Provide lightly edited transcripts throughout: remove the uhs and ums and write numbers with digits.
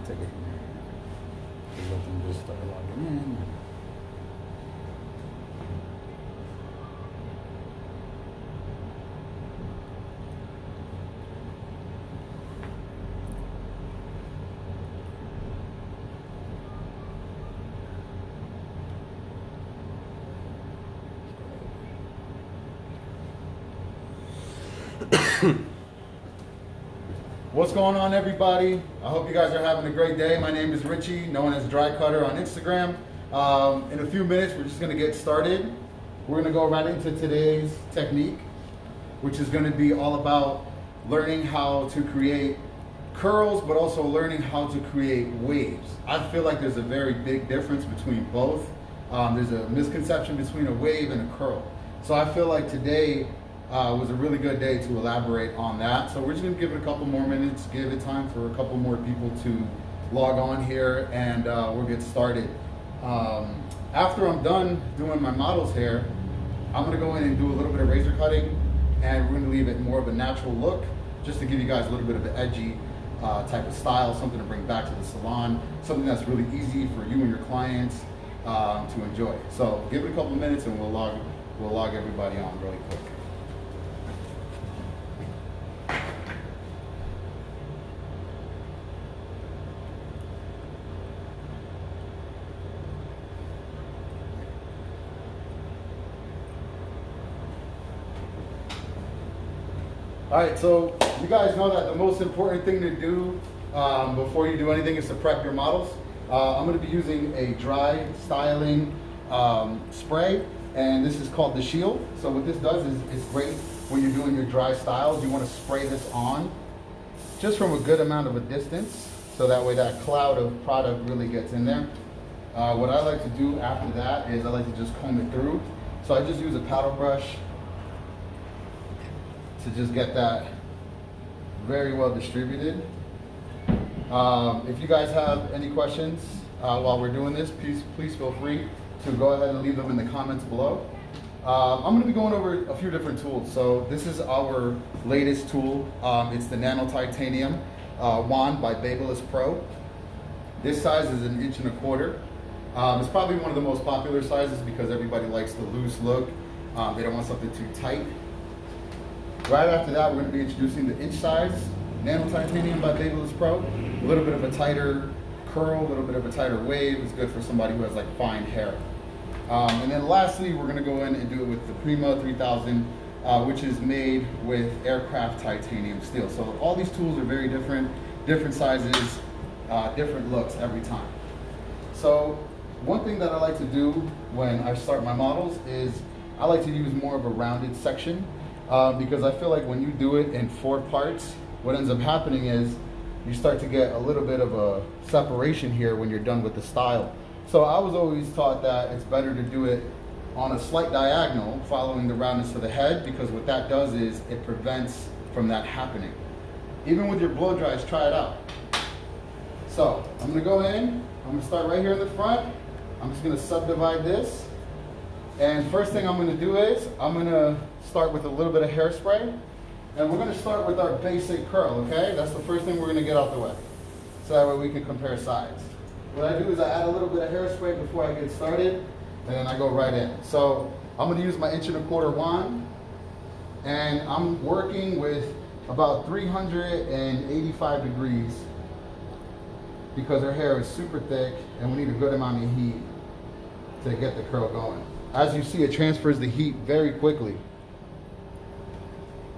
to get in there. Just let them just start logging in. What's going on, everybody? I hope you guys are having a great day. My name is Richie, known as Dry Cutter on Instagram. In a few minutes, we're just going to get started. We're going to go right into today's technique, which is going to be all about learning how to create curls, but also learning how to create waves. I feel like there's a very big difference between both. There's a misconception between a wave and a curl. So I feel like today was a really good day to elaborate on that. So we're just gonna give it a couple more minutes, give it time for a couple more people to log on here, and we'll get started. After I'm done doing my model's hair, I'm gonna go in and do a little bit of razor cutting, and we're gonna leave it more of a natural look, just to give you guys a little bit of an edgy type of style, something to bring back to the salon, something that's really easy for you and your clients to enjoy. So give it a couple minutes and we'll log everybody on really quick. All right, so you guys know that the most important thing to do before you do anything is to prep your models. I'm gonna be using a dry styling spray, and this is called the Shield. So what this does is it's great when you're doing your dry styles. You wanna spray this on just from a good amount of a distance, so that way that cloud of product really gets in there. What I like to do after that is I like to just comb it through. So I just use a paddle brush to just get that very well distributed. If you guys have any questions while we're doing this, please feel free to go ahead and leave them in the comments below. I'm gonna be going over a few different tools. So this is our latest tool. It's the Nano Titanium wand by Babyliss Pro. This size is 1.25 inches. It's probably one of the most popular sizes because everybody likes the loose look. They don't want something too tight. Right after that, we're going to be introducing the inch size Nano Titanium by Babyliss Pro. A little bit of a tighter curl, a little bit of a tighter wave. It's good for somebody who has like fine hair. And then lastly, we're going to go in and do it with the Prima 3000, which is made with aircraft titanium steel. So all these tools are very different sizes, different looks every time. So one thing that I like to do when I start my models is I like to use more of a rounded section. Because I feel like when you do it in 4 parts, what ends up happening is you start to get a little bit of a separation here when you're done with the style. So I was always taught that it's better to do it on a slight diagonal following the roundness of the head, because what that does is it prevents from that happening. Even with your blow dries, try it out. So I'm gonna go in, I'm gonna start right here in the front. I'm just gonna subdivide this. And first thing I'm gonna do is I'm gonna start with a little bit of hairspray, and we're gonna start with our basic curl, okay? That's the first thing we're gonna get out the way. So that way we can compare sides. What I do is I add a little bit of hairspray before I get started, and then I go right in. So I'm gonna use my 1.25 inch wand, and I'm working with about 385 degrees because her hair is super thick and we need a good amount of heat to get the curl going. As you see, it transfers the heat very quickly,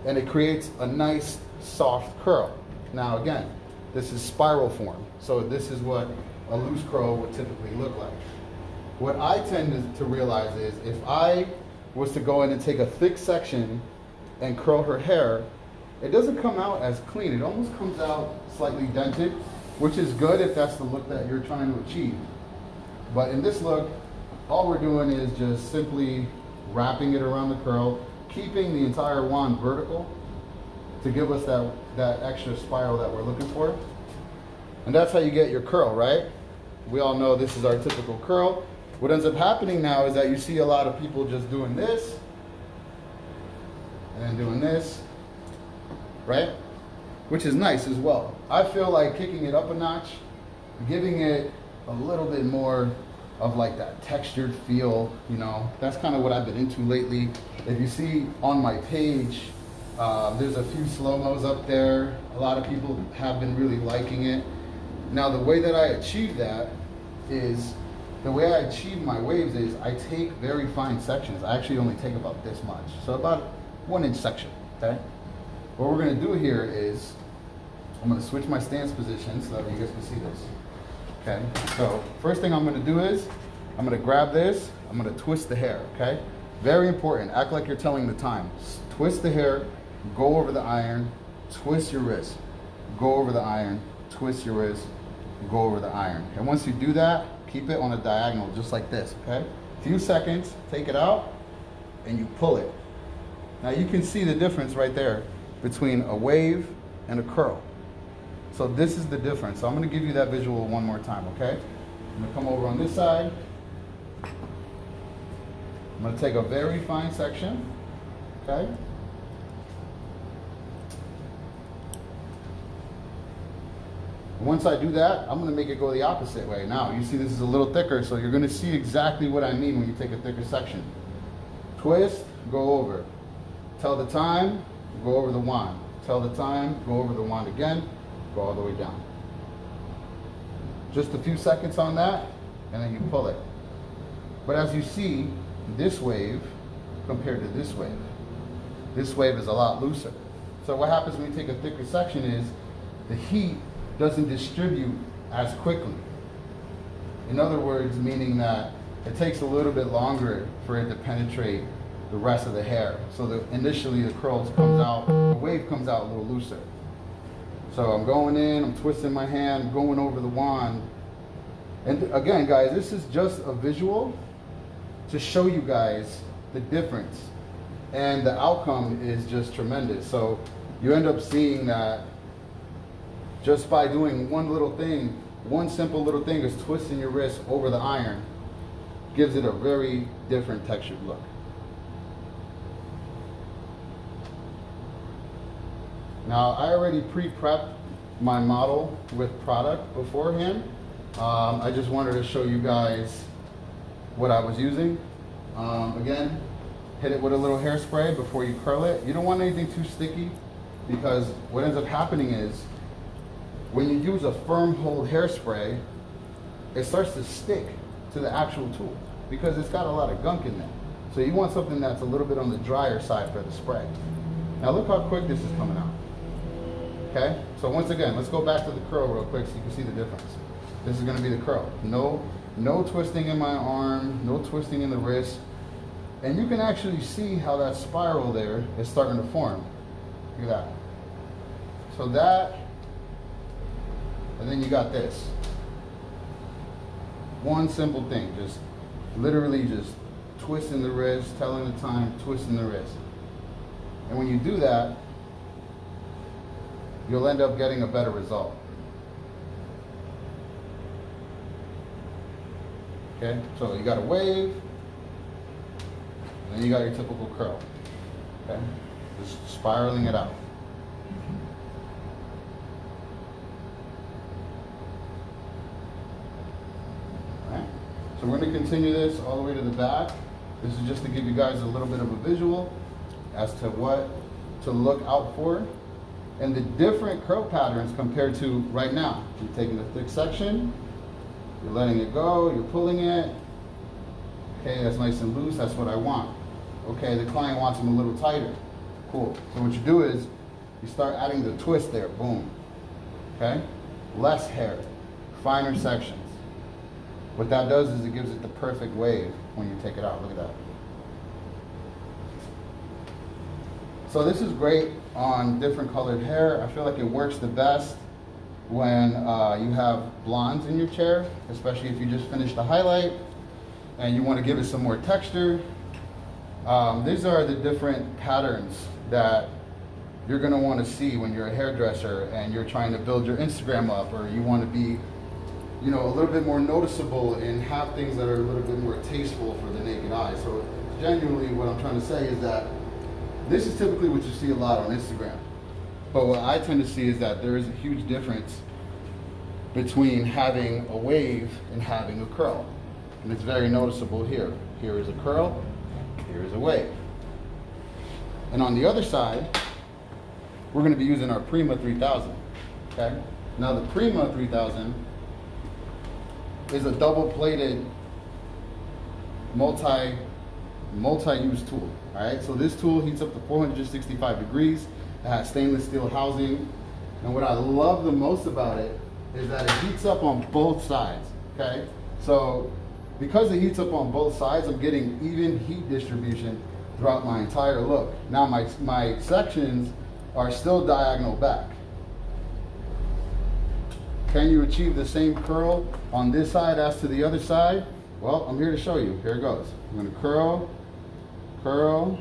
and it creates a nice soft curl. Now again, this is spiral form, so this is what a loose curl would typically look like. What I tend to realize is if I was to go in and take a thick section and curl her hair, it doesn't come out as clean. It almost comes out slightly dented, which is good if that's the look that you're trying to achieve. But in this look, all we're doing is just simply wrapping it around the curl, keeping the entire wand vertical to give us that extra spiral that we're looking for. And that's how you get your curl, right? We all know this is our typical curl. What ends up happening now is that you see a lot of people just doing this and then doing this, right? Which is nice as well. I feel like kicking it up a notch giving it a little bit more of like that textured feel, you know. That's kind of what I've been into lately. If you see on my page, there's a few slow-mos up there. A lot of people have been really liking it. Now, the way that I achieve that is, the way I achieve my waves is I take very fine sections. I actually only take about this much. So about 1 inch section, okay? What we're gonna do here is, I'm gonna switch my stance position so that you guys can see this. Okay, so first thing I'm gonna do is, I'm gonna grab this, I'm gonna twist the hair, okay? Very important, act like you're telling the time. Twist the hair, go over the iron, twist your wrist. Go over the iron, twist your wrist, go over the iron. And once you do that, keep it on a diagonal, just like this, okay? Few seconds, take it out, and you pull it. Now you can see the difference right there between a wave and a curl. So this is the difference. So I'm gonna give you that visual one more time, okay? I'm gonna come over on this side. I'm gonna take a very fine section, okay? Once I do that, I'm gonna make it go the opposite way. Now, you see this is a little thicker, so you're gonna see exactly what I mean when you take a thicker section. Twist, go over. Tell the time, go over the wand. Tell the time, go over the wand again, go all the way down. Just a few seconds on that, and then you pull it. But as you see, this wave compared to this wave is a lot looser. So what happens when you take a thicker section is the heat doesn't distribute as quickly. In other words, meaning that it takes a little bit longer for it to penetrate the rest of the hair. So that initially the the wave comes out a little looser. So I'm going in, I'm twisting my hand, I'm going over the wand. And again, guys, this is just a visual to show you guys the difference. And the outcome is just tremendous. So you end up seeing that just by doing one little thing, one simple little thing is twisting your wrist over the iron, gives it a very different textured look. Now, I already pre-prepped my model with product beforehand. I just wanted to show you guys what I was using. Again, hit it with a little hairspray before you curl it. You don't want anything too sticky, because what ends up happening is when you use a firm hold hairspray, it starts to stick to the actual tool because it's got a lot of gunk in there. So you want something that's a little bit on the drier side for the spray. Now look how quick this is coming out. Okay, so once again, let's go back to the curl real quick so you can see the difference. This is gonna be the curl. No twisting in my arm, no twisting in the wrist. And you can actually see how that spiral there is starting to form. Look at that. So that, and then you got this. One simple thing, just literally just twisting the wrist, telling the time, twisting the wrist. And when you do that, you'll end up getting a better result. Okay, so you got a wave, and then you got your typical curl. Okay, just spiraling it out. Alright, so we're going to continue this all the way to the back. This is just to give you guys a little bit of a visual as to what to look out for and the different curl patterns compared to right now. You're taking a thick section, you're letting it go, you're pulling it. Okay, that's nice and loose, that's what I want. Okay, the client wants them a little tighter. Cool. So what you do is you start adding the twist there, boom. Okay? Less hair, finer sections. What that does is it gives it the perfect wave when you take it out. Look at that. So this is great on different colored hair. I feel like it works the best when you have blondes in your chair, especially if you just finished the highlight and you want to give it some more texture. These are the different patterns that you're going to want to see when you're a hairdresser and you're trying to build your Instagram up, or you want to be, you know, a little bit more noticeable and have things that are a little bit more tasteful for the naked eye. So genuinely what I'm trying to say is that this is typically what you see a lot on Instagram. But what I tend to see is that there is a huge difference between having a wave and having a curl. And it's very noticeable here. Here is a curl, here is a wave. And on the other side, we're going to be using our Prima 3000. Okay? Now the Prima 3000 is a double-plated multi-use tool. All right, so this tool heats up to 465 degrees. It has stainless steel housing, and what I love the most about it is that it heats up on both sides. Okay, so because it heats up on both sides, I'm getting even heat distribution throughout my entire look. Now my sections are still diagonal back. Can you achieve the same curl on this side as to the other side? Well, I'm here to show you. Here it goes. I'm going to curl, curl,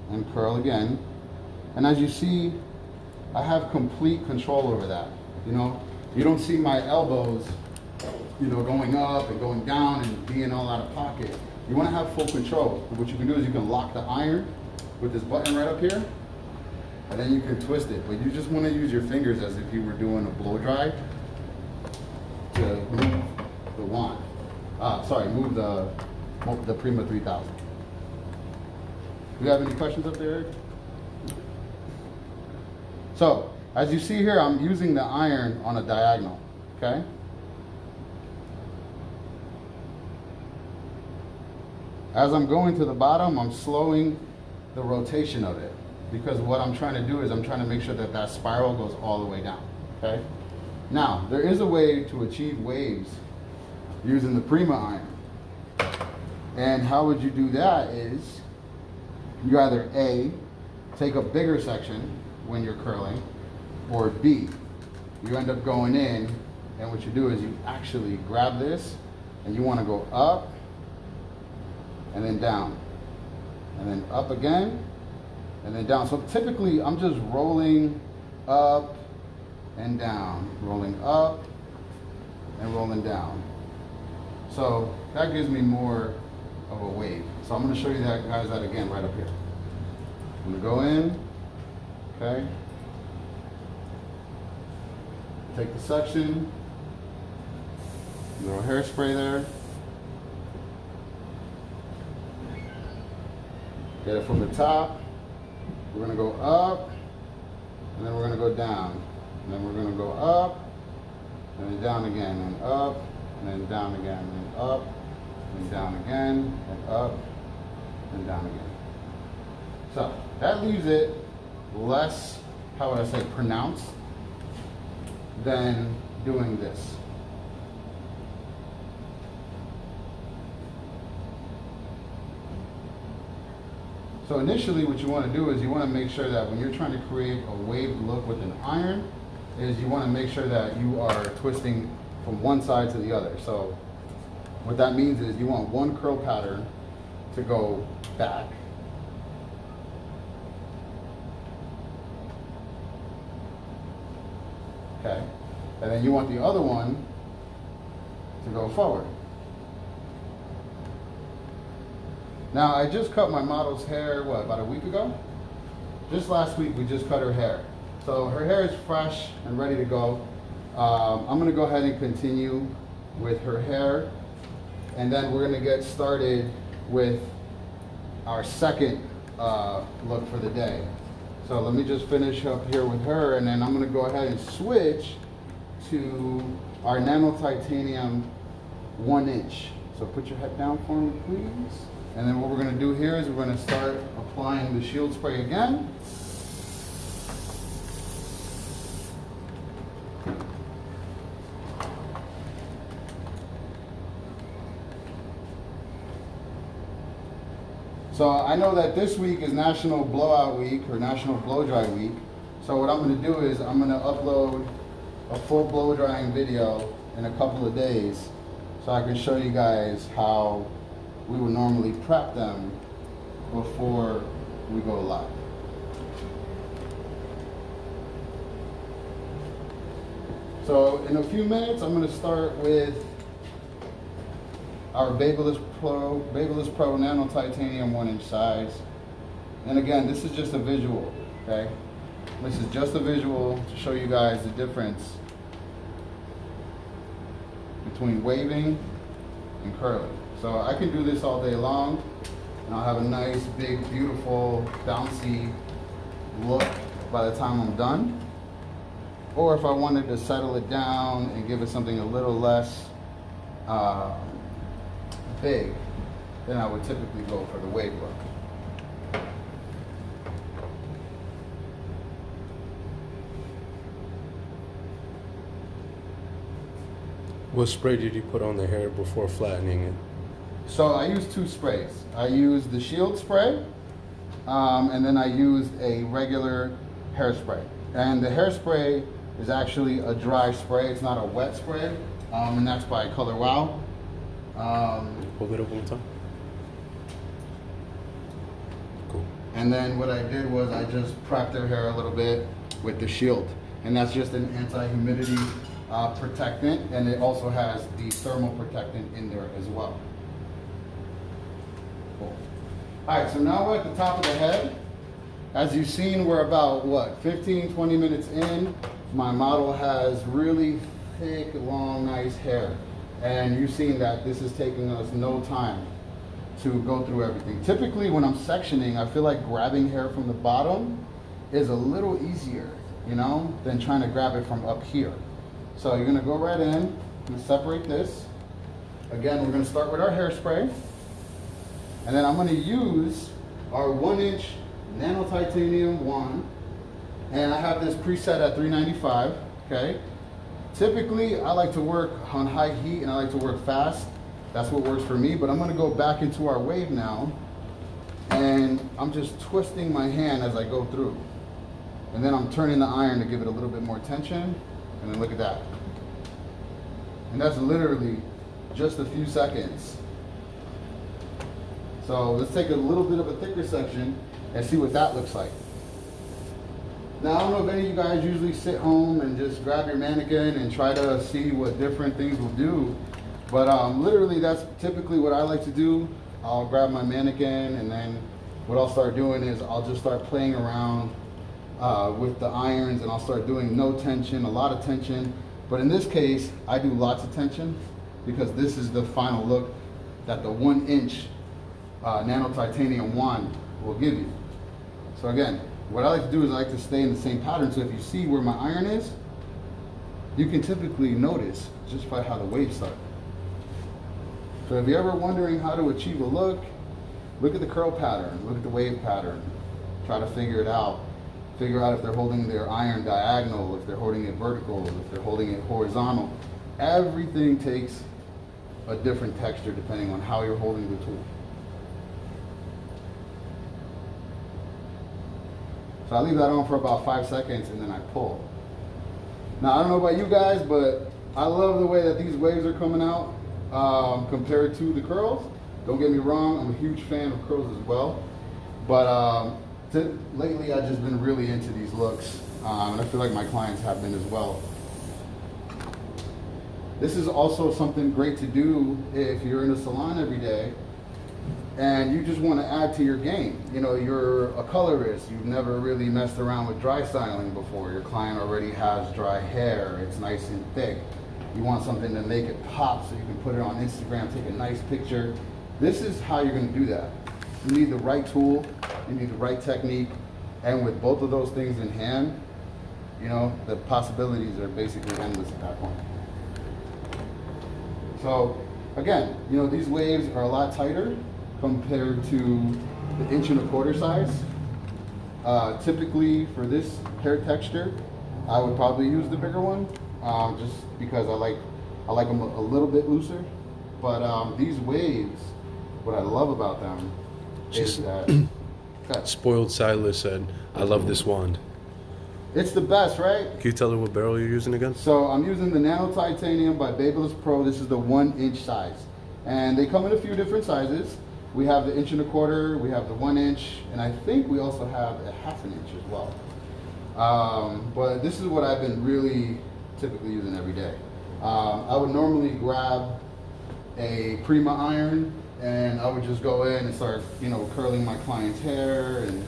and curl again. And as you see, I have complete control over that. You know, you don't see my elbows, you know, going up and going down and being all out of pocket. You want to have full control. What you can do is you can lock the iron with this button right up here, and then you can twist it. But you just want to use your fingers as if you were doing a blow dry to move the wand. Move the Prima 3000. Do you have any questions up there, Eric? So, as you see here, I'm using the iron on a diagonal, okay? As I'm going to the bottom, I'm slowing the rotation of it, because what I'm trying to do is I'm trying to make sure that that spiral goes all the way down, okay? Now, there is a way to achieve waves using the Prima iron. And how would you do that is you either A, take a bigger section when you're curling, or B, you end up going in, and what you do is you actually grab this and you want to go up and then down and then up again and then down. So typically I'm just rolling up and down, rolling up and rolling down. So that gives me more of a wave. So I'm going to show you that, guys, that again right up here. I'm going to go in, okay, take the section, little hairspray there, get it from the top. We're going to go up, and then we're going to go down, and then we're going to go up, and then down again, and up, and then down again, and up, and down again, and up, and down again. So that leaves it less, how would I say, pronounced than doing this. So initially what you want to do is you want to make sure that when you're trying to create a waved look with an iron, is you want to make sure that you are twisting from one side to the other. So what that means is you want one curl pattern to go back, okay, and then you want the other one to go forward. Now, I just cut my model's hair, what, about a week ago? Just last week, we just cut her hair. So her hair is fresh and ready to go. I'm gonna go ahead and continue with her hair, and then we're gonna get started with our second look for the day. So let me just finish up here with her, and then I'm gonna go ahead and switch to our nano titanium 1 inch. So put your head down for me, please. And then what we're gonna do here is we're gonna start applying the shield spray again. So I know that this week is National Blowout Week, or National Blow Dry Week. So what I'm gonna do is I'm gonna upload a full blow drying video in a couple of days, so I can show you guys how we would normally prep them before we go live. So in a few minutes, I'm going to start with our Babyliss Pro Nano Titanium 1 inch size. And again, this is just a visual, okay? This is just a visual to show you guys the difference between waving and curling. So I can do this all day long, and I'll have a nice, big, beautiful, bouncy look by the time I'm done. Or if I wanted to settle it down and give it something a little less big, then I would typically go for the wave look. What spray did you put on the hair before flattening it? So I used 2 sprays. I used the Shield spray, and then I used a regular hairspray. And the hairspray is actually a dry spray. It's not a wet spray, and that's by Color Wow. Hold it up one time. Cool. And then what I did was I just prepped their hair a little bit with the Shield, and that's just an anti-humidity protectant, and it also has the thermal protectant in there as well. Cool. All right, so now we're at the top of the head. As you've seen, we're about, what, 15, 20 minutes in. My model has really thick, long, nice hair. And you've seen that this is taking us no time to go through everything. Typically, when I'm sectioning, I feel like grabbing hair from the bottom is a little easier, you know, than trying to grab it from up here. So you're gonna go right in, and separate this. Again, we're gonna start with our hairspray. And then I'm gonna use our 1-inch nano titanium wand. And I have this preset at 395, okay? Typically, I like to work on high heat and I like to work fast. That's what works for me, but I'm gonna go back into our wave now. And I'm just twisting my hand as I go through. And then I'm turning the iron to give it a little bit more tension. And then look at that. And that's literally just a few seconds. So let's take a little bit of a thicker section and see what that looks like. Now, I don't know if any of you guys usually sit home and just grab your mannequin and try to see what different things will do. But literally, that's typically what I like to do. I'll grab my mannequin, and then what I'll start doing is I'll just start playing around with the irons, and I'll start doing no tension, a lot of tension. But in this case, I do lots of tension because this is the final look that the 1-inch nano titanium wand will give you. So again, what I like to do is I like to stay in the same pattern. So if you see where my iron is, you can typically notice just by how the waves start. So if you're ever wondering how to achieve a look at the curl pattern, look at the wave pattern, try to figure it out. Figure out if they're holding their iron diagonal, if they're holding it vertical, if they're holding it horizontal. Everything takes a different texture depending on how you're holding the tool. So I leave that on for about 5 seconds and then I pull. Now I don't know about you guys, but I love the way that these waves are coming out compared to the curls. Don't get me wrong, I'm a huge fan of curls as well. But lately I've just been really into these looks, and I feel like my clients have been as well. This is also something great to do if you're in a salon every day and you just want to add to your game. You know, you're a colorist, you've never really messed around with dry styling before. Your client already has dry hair, it's nice and thick. You want something to make it pop so you can put it on Instagram, take a nice picture. This is how you're going to do that. You need the right tool, you need the right technique, and with both of those things in hand, you know, the possibilities are basically endless at that point. So again, you know, these waves are a lot tighter compared to the 1.25 size. Typically for this hair texture, I would probably use the bigger one, just because I like them a little bit looser. But these waves, what I love about them is that Spoiled Silas said, "I love this wand." it's the best, right? Can you tell her what barrel you're using again? So I'm using the Nano Titanium by Babyliss Pro. This is the 1-inch size. And they come in a few different sizes. We have the 1.25 inch, we have the 1-inch, and I think we also have a 1/2 inch as well. But this is what I've been really typically using every day. I would normally grab a Prima iron and I would just go in and start, you know, curling my client's hair and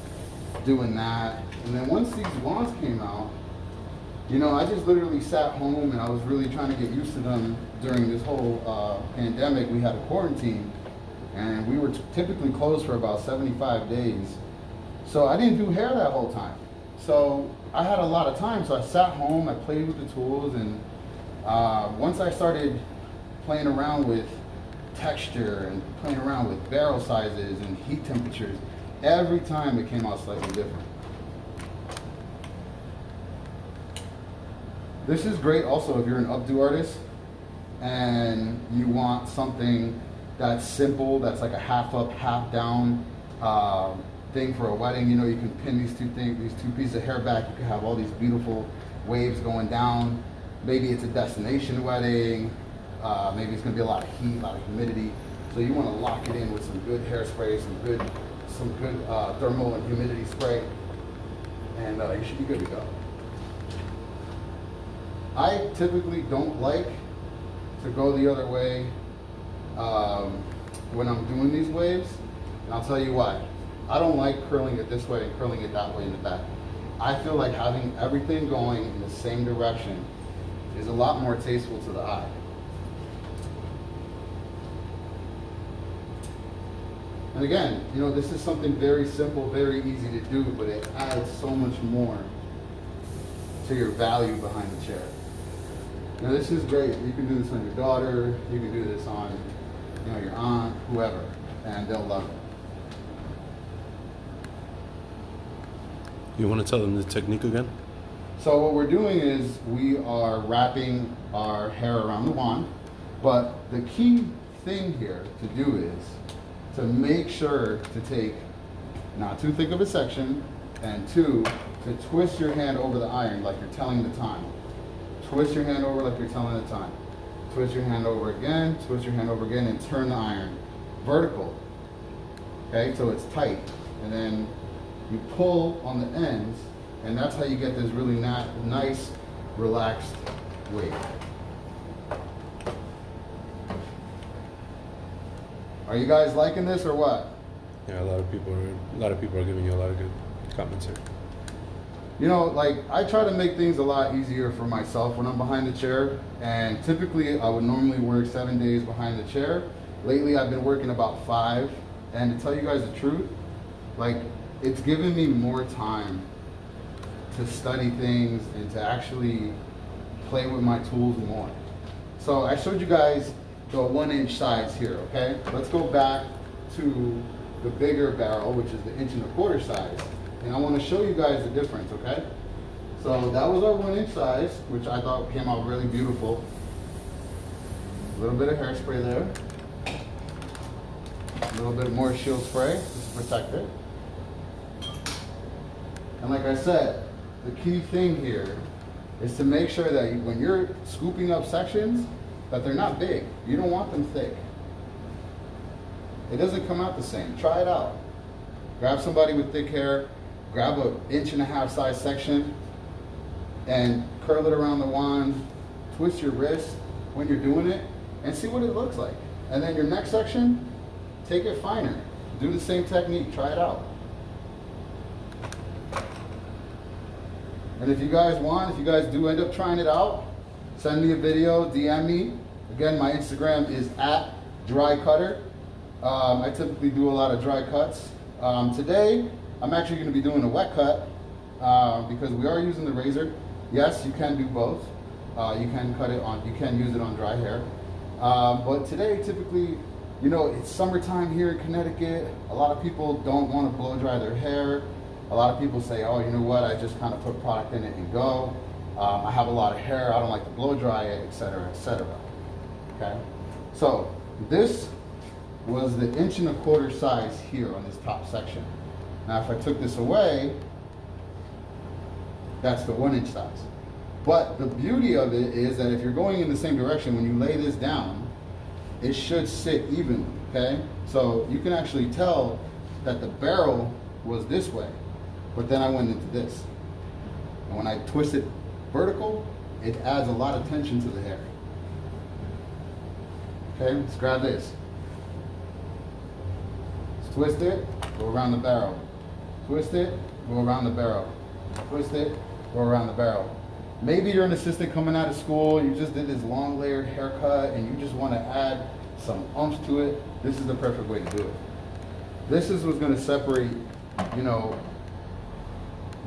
doing that. And then once these wands came out, You know, I just literally sat home and I was really trying to get used to them during this whole pandemic. We had a quarantine and we were typically closed for about 75 days. So I didn't do hair that whole time. So I had a lot of time, so I sat home, I played with the tools, and once I started playing around with texture and playing around with barrel sizes and heat temperatures, every time it came out slightly different. This is great also if you're an updo artist and you want something that's simple, that's like a half up, half down thing for a wedding. You know, you can pin these two pieces of hair back. You can have all these beautiful waves going down. Maybe it's a destination wedding. Maybe it's going to be a lot of heat, a lot of humidity. So you want to lock it in with some good hairspray, some good thermal and humidity spray, and you should be good to go. I typically don't like to go the other way when I'm doing these waves, and I'll tell you why. I don't like curling it this way and curling it that way in the back. I feel like having everything going in the same direction is a lot more tasteful to the eye. And again, you know, this is something very simple, very easy to do, but it adds so much more to your value behind the chair. Now this is great. You can do this on your daughter, you can do this on, you know, your aunt, whoever, and they'll love it. You want to tell them the technique again? So what we're doing is we are wrapping our hair around the wand, but the key thing here to do is to make sure to take not too thick of a section, and two, to twist your hand over the iron like you're telling the time. Twist your hand over like you're telling the time. Twist your hand over again, twist your hand over again, and turn the iron vertical. Okay, so it's tight. And then you pull on the ends, and that's how you get this really nice, relaxed wave. Are you guys liking this or what? Yeah, a lot of people are giving you a lot of good comments here. You know, like, I try to make things a lot easier for myself when I'm behind the chair, and typically I would normally work 7 days behind the chair. Lately I've been working about 5, and to tell you guys the truth, like, it's given me more time to study things and to actually play with my tools more. So I showed you guys the 1-inch size here, okay? Let's go back to the bigger barrel, which is the 1.25 inch size. And I want to show you guys the difference, okay? So that was our 1-inch size, which I thought came out really beautiful. A little bit of hairspray there. A little bit more shield spray just to protect it. And like I said, the key thing here is to make sure that when you're scooping up sections, that they're not big. You don't want them thick. It doesn't come out the same. Try it out. Grab somebody with thick hair, grab a 1.5 inch size section, and curl it around the wand, twist your wrist when you're doing it, and see what it looks like. And then your next section, take it finer. Do the same technique, try it out. And if you guys do end up trying it out, send me a video, DM me. Again, my Instagram is @drycutter. I typically do a lot of dry cuts. Today, I'm actually going to be doing a wet cut because we are using the razor. Yes, you can do both. You can use it on dry hair. But today, typically, you know, it's summertime here in Connecticut. A lot of people don't want to blow dry their hair. A lot of people say, oh, you know what, I just kind of put product in it and go. I have a lot of hair, I don't like to blow dry it, etc., etc. Okay? So, this was the 1.25 inch size here on this top section. Now, if I took this away, that's the 1-inch size. But the beauty of it is that if you're going in the same direction, when you lay this down, it should sit evenly, okay? So you can actually tell that the barrel was this way, but then I went into this. And when I twist it vertical, it adds a lot of tension to the hair. Okay, let's grab this. Let's twist it, go around the barrel. Twist it, go around the barrel. Twist it, go around the barrel. Maybe you're an assistant coming out of school, you just did this long layered haircut and you just want to add some oomph to it. This is the perfect way to do it. This is what's going to separate, you know,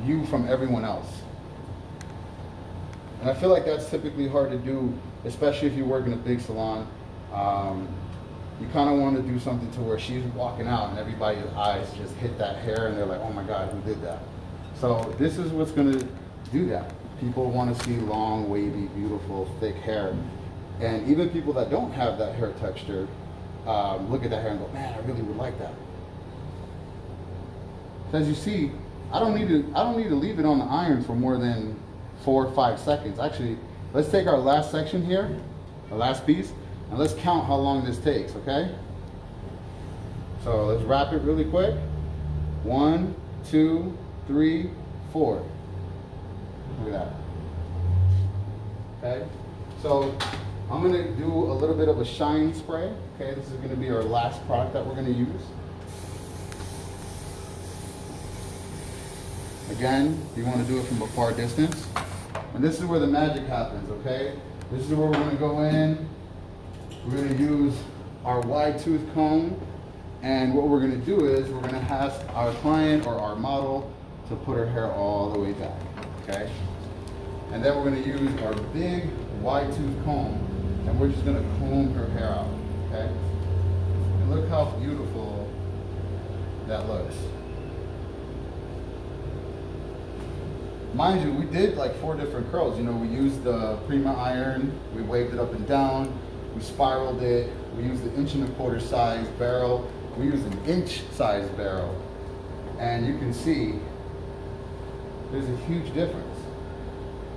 you from everyone else. And I feel like that's typically hard to do, especially if you work in a big salon. You kind of want to do something to where she's walking out and everybody's eyes just hit that hair and they're like, oh my God, who did that? So this is what's going to do that. People want to see long, wavy, beautiful, thick hair. And even people that don't have that hair texture, look at that hair and go, man, I really would like that. So as you see, I don't need to leave it on the iron for more than 4 or 5 seconds. Actually, let's take our last section here, our last piece, and let's count how long this takes, okay? So let's wrap it really quick. 1, 2, 3, 4. Look at that. Okay? So I'm gonna do a little bit of a shine spray. Okay, this is gonna be our last product that we're gonna use. Again, you wanna do it from a far distance. And this is where the magic happens, okay? This is where we're gonna go in. We're gonna use our wide tooth comb. And what we're gonna do is we're gonna ask our client or our model to put her hair all the way back, okay? And then we're gonna use our big wide tooth comb and we're just gonna comb her hair out, okay? And look how beautiful that looks. Mind you, we did like 4 different curls. You know, we used the Prima iron, we waved it up and down, we spiraled it, we used the 1.25" size barrel, we used an 1" size barrel. And you can see there's a huge difference.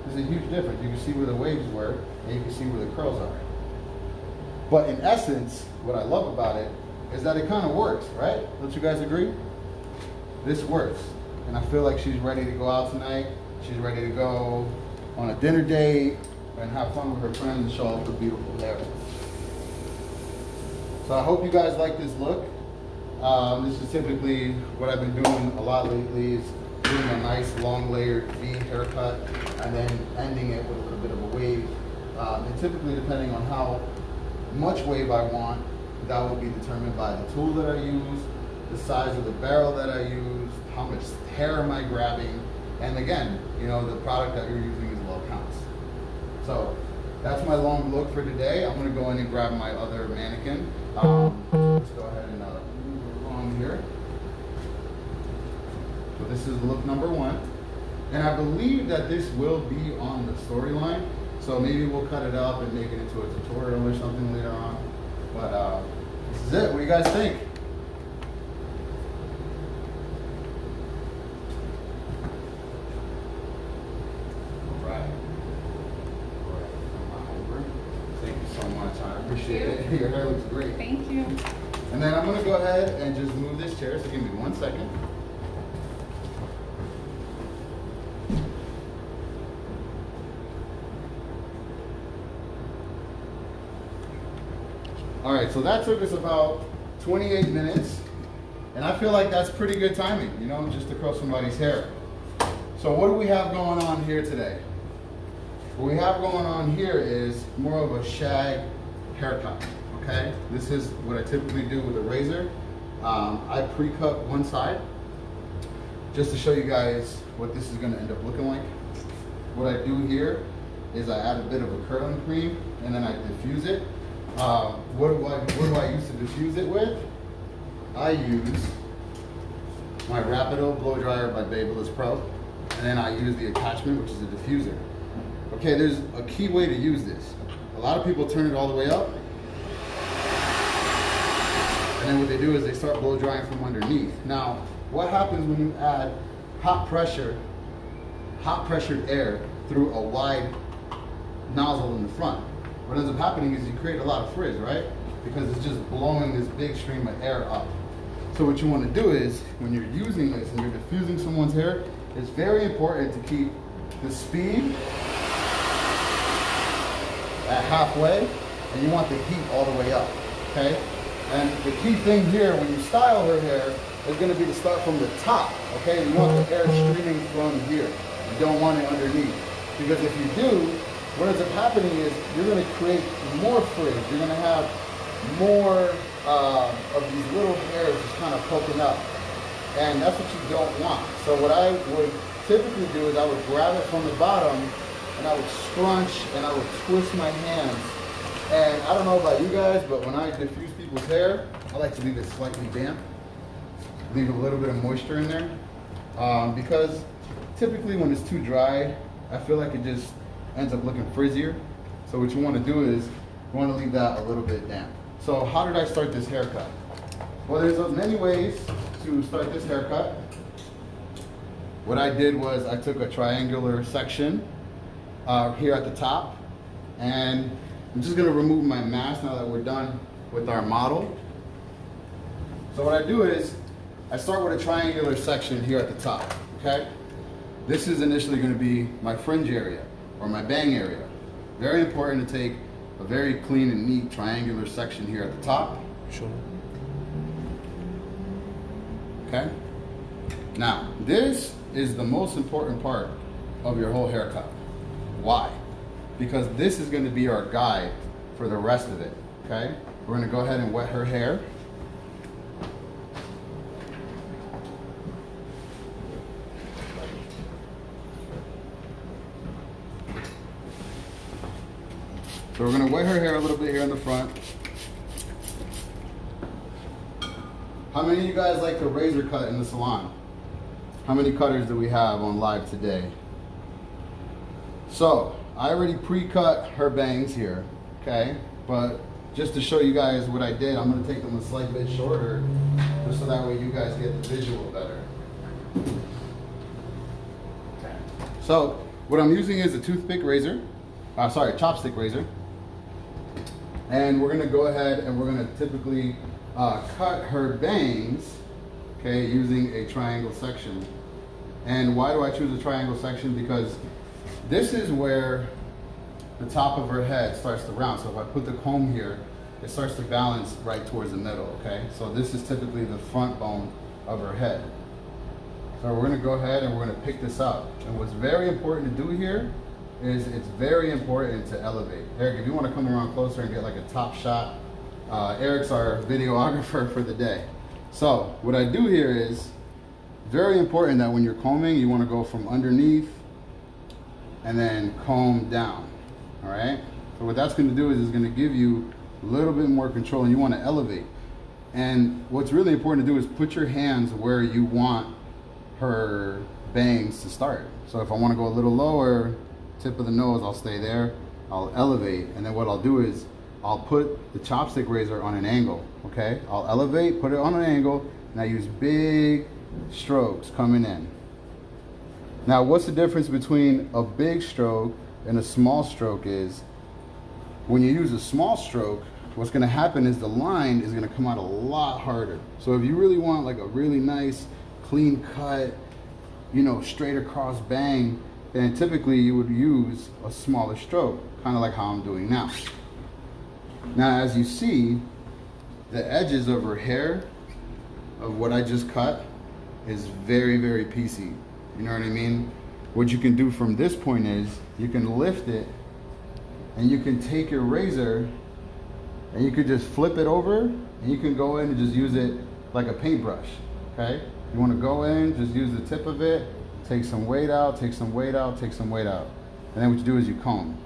There's a huge difference. You can see where the waves were and you can see where the curls are. But in essence, what I love about it is that it kind of works, right? Don't you guys agree? This works. And I feel like she's ready to go out tonight. She's ready to go on a dinner date and have fun with her friends and show off her beautiful hair. So I hope you guys like this look. This is typically what I've been doing a lot lately, is doing a nice long layered V haircut and then ending it with a little bit of a wave. And typically, depending on how much wave I want, that will be determined by the tool that I use, the size of the barrel that I use, how much hair am I grabbing, and again, you know, the product that you're using as well counts. So that's my long look for today. I'm going to go in and grab my other mannequin. Let's go ahead and move along here. So this is look number 1. And I believe that this will be on the storyline. So maybe we'll cut it up and make it into a tutorial or something later on. But this is it. What do you guys think? All right. Thank you so much. I appreciate it. Your hair looks great. Thank you. And then I'm going to go ahead and just move this chair. So give me 1 second. All right, so that took us about 28 minutes, and I feel like that's pretty good timing, you know, just to curl somebody's hair. So what do we have going on here today? What we have going on here is more of a shag haircut, okay? This is what I typically do with a razor. I pre-cut one side, just to show you guys what this is gonna end up looking like. What I do here is I add a bit of a curling cream, and then I diffuse it. What do I use to diffuse it with? I use my Rapido blow dryer by Babyliss Pro, and then I use the attachment, which is a diffuser. Okay, there's a key way to use this. A lot of people turn it all the way up, and then what they do is they start blow drying from underneath. Now, what happens when you add hot pressured air through a wide nozzle in the front? What ends up happening is you create a lot of frizz, right? Because it's just blowing this big stream of air up. So what you want to do is, when you're using this and you're diffusing someone's hair, it's very important to keep the speed at halfway, and you want the heat all the way up, okay? And the key thing here, when you style her hair, is going to be to start from the top, okay? You want the air streaming from here. You don't want it underneath. Because if you do, what ends up happening is you're going to create more frizz. You're going to have more of these little hairs just kind of poking up. And that's what you don't want. So what I would typically do is I would grab it from the bottom and I would scrunch and I would twist my hands. And I don't know about you guys, but when I diffuse people's hair, I like to leave it slightly damp. Leave a little bit of moisture in there. Because typically when it's too dry, I feel like it just ends up looking frizzier. So what you want to do is you want to leave that a little bit damp. So how did I start this haircut? Well, there's many ways to start this haircut. What I did was I took a triangular section here at the top, and I'm just going to remove my mask now that we're done with our model. So what I do is I start with a triangular section here at the top, okay? This is initially going to be my fringe area or my bang area. Very important to take a very clean and neat triangular section here at the top. Sure. Okay? Now, this is the most important part of your whole haircut. Why? Because this is going to be our guide for the rest of it, okay? We're going to go ahead and wet her hair. So we're going to wet her hair a little bit here in the front. How many of you guys like to razor cut in the salon? How many cutters do we have on live today? So I already pre-cut her bangs here, okay? But just to show you guys what I did, I'm going to take them a slight bit shorter, just so that way you guys get the visual better. Okay. So what I'm using is a toothpick razor, chopstick razor. And we're gonna go ahead and we're gonna typically cut her bangs, okay, using a triangle section. And why do I choose a triangle section? Because this is where the top of her head starts to round. So if I put the comb here, it starts to balance right towards the middle, okay? So this is typically the front bone of her head. So we're gonna go ahead and we're gonna pick this up. And what's very important to do here is it's very important to elevate. Eric, if you want to come around closer and get like a top shot, Eric's our videographer for the day. So what I do here is very important that when you're combing, you want to go from underneath and then comb down, all right? So what that's going to do is it's going to give you a little bit more control, and you want to elevate. And what's really important to do is put your hands where you want her bangs to start. So if I want to go a little lower, tip of the nose, I'll stay there, I'll elevate, and then what I'll do is I'll put the chopstick razor on an angle, okay? I'll elevate, put it on an angle, and I use big strokes coming in. Now, what's the difference between a big stroke and a small stroke is when you use a small stroke, what's gonna happen is the line is gonna come out a lot harder. So if you really want like a really nice, clean cut, you know, straight across bang, then typically you would use a smaller stroke, kind of like how I'm doing now. Now, as you see, the edges of her hair, of what I just cut, is very, very piecey. You know what I mean? What you can do from this point is, you can lift it, and you can take your razor, and you could just flip it over, and you can go in and just use it like a paintbrush, okay? You wanna go in, just use the tip of it, take some weight out, take some weight out, take some weight out. And then what you do is you comb.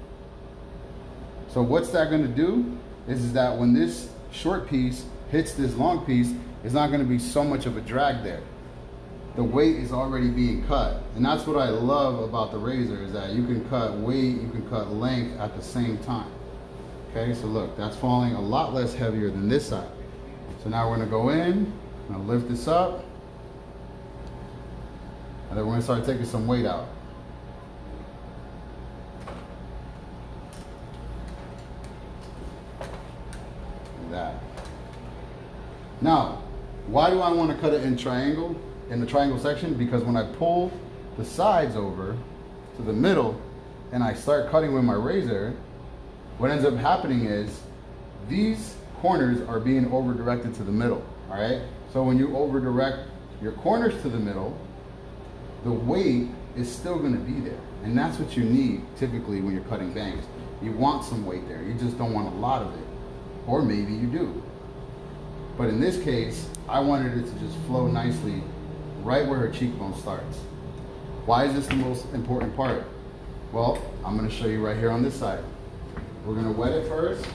So what's that gonna do is that when this short piece hits this long piece, it's not gonna be so much of a drag there. The weight is already being cut. And that's what I love about the razor, is that you can cut weight, you can cut length at the same time. Okay, so look, that's falling a lot less heavier than this side. So now we're gonna go in, I'm gonna lift this up, and then we're gonna start taking some weight out. Like that. Now, why do I want to cut it in the triangle section? Because when I pull the sides over to the middle and I start cutting with my razor, what ends up happening is these corners are being over directed to the middle, all right? So when you over direct your corners to the middle, the weight is still gonna be there. And that's what you need typically when you're cutting bangs. You want some weight there. You just don't want a lot of it. Or maybe you do. But in this case, I wanted it to just flow nicely right where her cheekbone starts. Why is this the most important part? Well, I'm going to show you right here on this side. We're going to wet it first.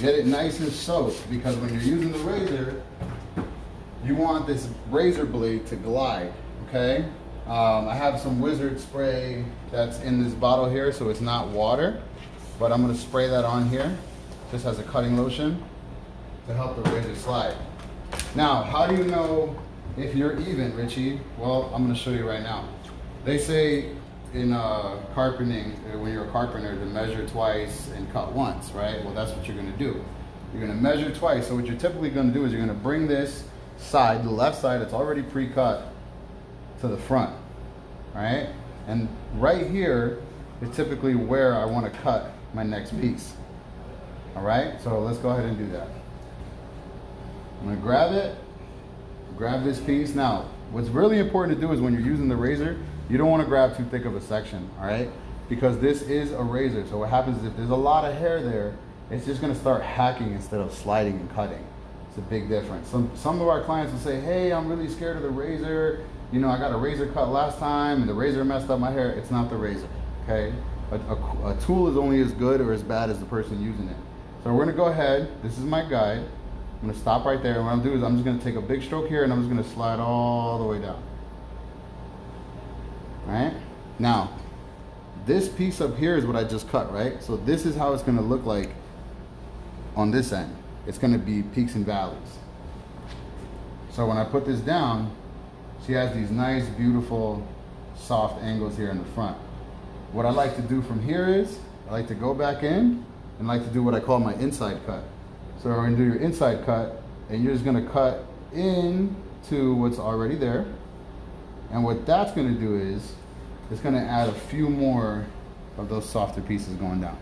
Get it nice and soaked, because when you're using the razor, you want this razor blade to glide, okay? I have some Wizard spray that's in this bottle here, so it's not water, but I'm gonna spray that on here just as a cutting lotion to help the razor slide. Now, how do you know if you're even, Richie? Well, I'm gonna show you right now. They say in carpenting, when you're a carpenter, to measure twice and cut once, right? Well, that's what you're gonna do. You're gonna measure twice. So what you're typically gonna do is you're gonna bring this side, the left side that's already pre-cut, to the front, right? And right here is typically where I wanna cut my next piece. All right, so let's go ahead and do that. I'm gonna grab it, grab this piece. Now, what's really important to do is when you're using the razor, you don't want to grab too thick of a section, all right? Because this is a razor. So what happens is if there's a lot of hair there, it's just going to start hacking instead of sliding and cutting. It's a big difference. Some of our clients will say, hey, I'm really scared of the razor. You know, I got a razor cut last time and the razor messed up my hair. It's not the razor, okay? A tool is only as good or as bad as the person using it. So we're going to go ahead. This is my guide. I'm going to stop right there. And what I'm going to do is I'm just going to take a big stroke here and I'm just going to slide all the way down. Right? Now, this piece up here is what I just cut, right? So this is how it's going to look like on this end. It's going to be peaks and valleys. So when I put this down, she has these nice, beautiful, soft angles here in the front. What I like to do from here is, I like to go back in and like to do what I call my inside cut. So we're going to do your inside cut, and you're just going to cut into what's already there. And what that's going to do is, it's going to add a few more of those softer pieces going down.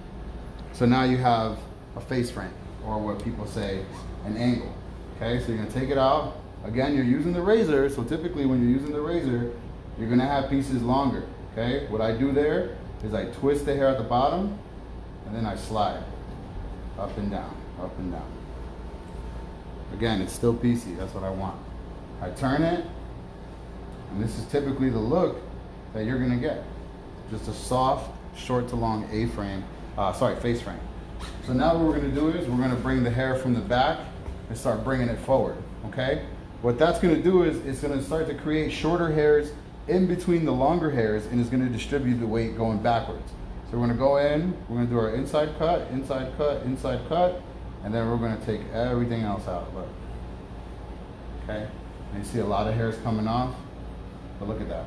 So now you have a face frame, or what people say, an angle. Okay, so you're going to take it out. Again, you're using the razor, so typically when you're using the razor, you're going to have pieces longer. Okay, what I do there is I twist the hair at the bottom, and then I slide up and down, up and down. Again, it's still piecey, that's what I want. I turn it, and this is typically the look that you're gonna get. Just a soft, short to long face frame. So now what we're gonna do is we're gonna bring the hair from the back and start bringing it forward, okay? What that's gonna do is it's gonna start to create shorter hairs in between the longer hairs, and it's gonna distribute the weight going backwards. So we're gonna go in, we're gonna do our inside cut, inside cut, inside cut, and then we're gonna take everything else out, look. Okay, and you see a lot of hairs coming off, but look at that.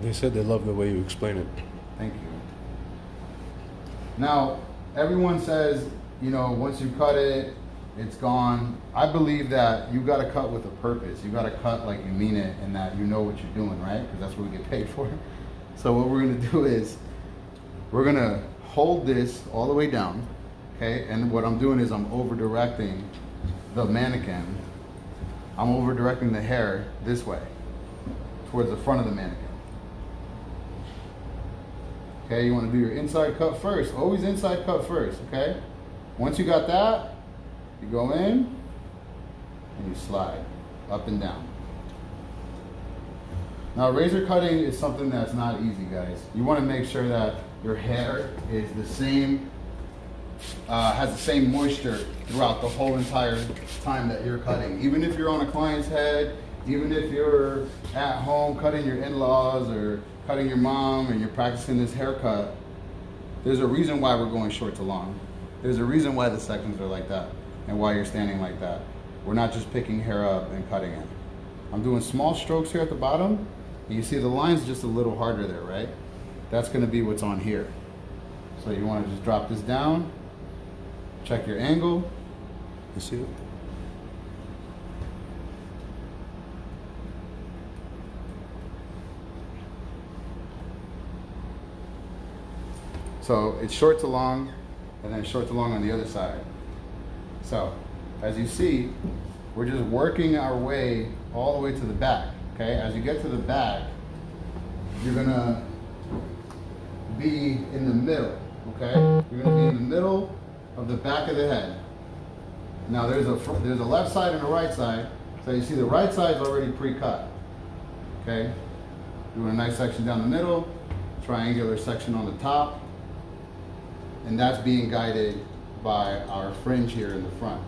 They said they love the way you explain it. Thank you. Now, everyone says, you know, once you cut it, it's gone. I believe that you got to cut with a purpose. You got to cut like you mean it, and that you know what you're doing, right? Because that's what we get paid for. So what we're going to do is we're going to hold this all the way down, okay? And what I'm doing is I'm over-directing the mannequin. I'm over-directing the hair this way, towards the front of the mannequin. Okay, you want to do your inside cut first. Always inside cut first, okay? Once you got that, you go in and you slide up and down. Now, razor cutting is something that's not easy, guys. You want to make sure that your hair is the same, has the same moisture throughout the whole entire time that you're cutting. Even if you're on a client's head, even if you're at home cutting your in-laws or cutting your mom and you're practicing this haircut, there's a reason why we're going short to long. There's a reason why the sections are like that and why you're standing like that. We're not just picking hair up and cutting it. I'm doing small strokes here at the bottom, and you see the line's just a little harder there, right? That's gonna be what's on here. So you wanna just drop this down, check your angle. You see it? So it's short to long, and then short to long on the other side. So, as you see, we're just working our way all the way to the back. Okay, as you get to the back, you're gonna be in the middle. Okay, you're gonna be in the middle of the back of the head. Now there's a left side and a right side. So you see the right side is already pre-cut. Okay, doing a nice section down the middle, triangular section on the top, and that's being guided by our fringe here in the front.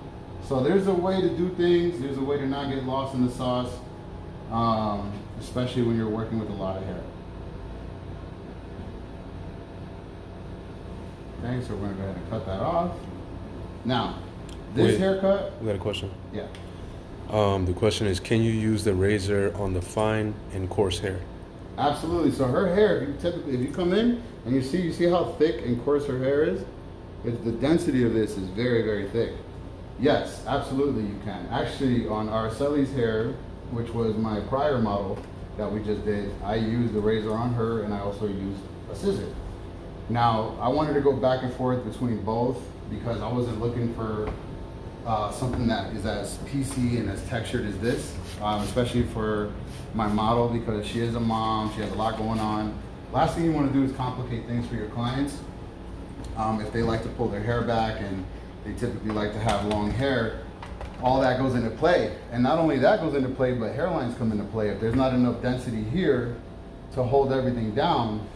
So there's a way to do things. There's a way to not get lost in the sauce, especially when you're working with a lot of hair. Okay, so we're gonna go ahead and cut that off. Now, this haircut. We got a question. Yeah. The question is, can you use the razor on the fine and coarse hair? Absolutely. So her hair, if you come in and you see how thick and coarse her hair is, the density of this is very, very thick. Yes, absolutely you can. Actually, on Araceli's hair, which was my prior model that we just did, I used the razor on her and I also used a scissor. Now, I wanted to go back and forth between both because I wasn't looking for something that is as PC and as textured as this, especially for my model because she is a mom, she has a lot going on. Last thing you want to do is complicate things for your clients. If they like to pull their hair back and they typically like to have long hair, all that goes into play. And not only that goes into play, but hairlines come into play. If there's not enough density here to hold everything down,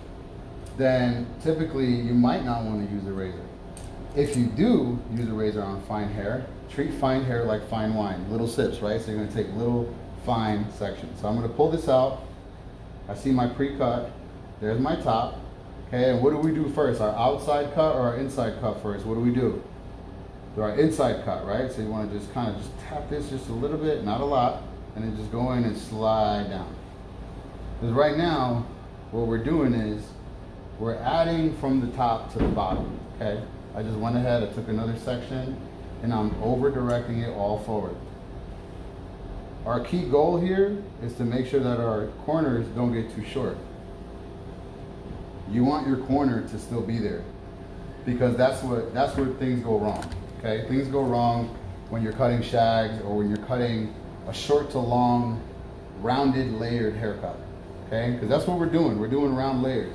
then typically you might not want to use a razor. If you do use a razor on fine hair, treat fine hair like fine wine, little sips, right? So you're gonna take little fine sections. So I'm gonna pull this out. I see my pre-cut. There's my top. Okay, and what do we do first? Our outside cut or our inside cut first? What do we do? Do our inside cut, right? So you wanna just kind of just tap this just a little bit, not a lot, and then just go in and slide down. Because right now, what we're doing is we're adding from the top to the bottom, okay? I just went ahead, I took another section, and I'm over directing it all forward. Our key goal here is to make sure that our corners don't get too short. You want your corner to still be there because that's where things go wrong, okay? Things go wrong when you're cutting shags or when you're cutting a short to long, rounded, layered haircut, okay? Because that's what we're doing round layers.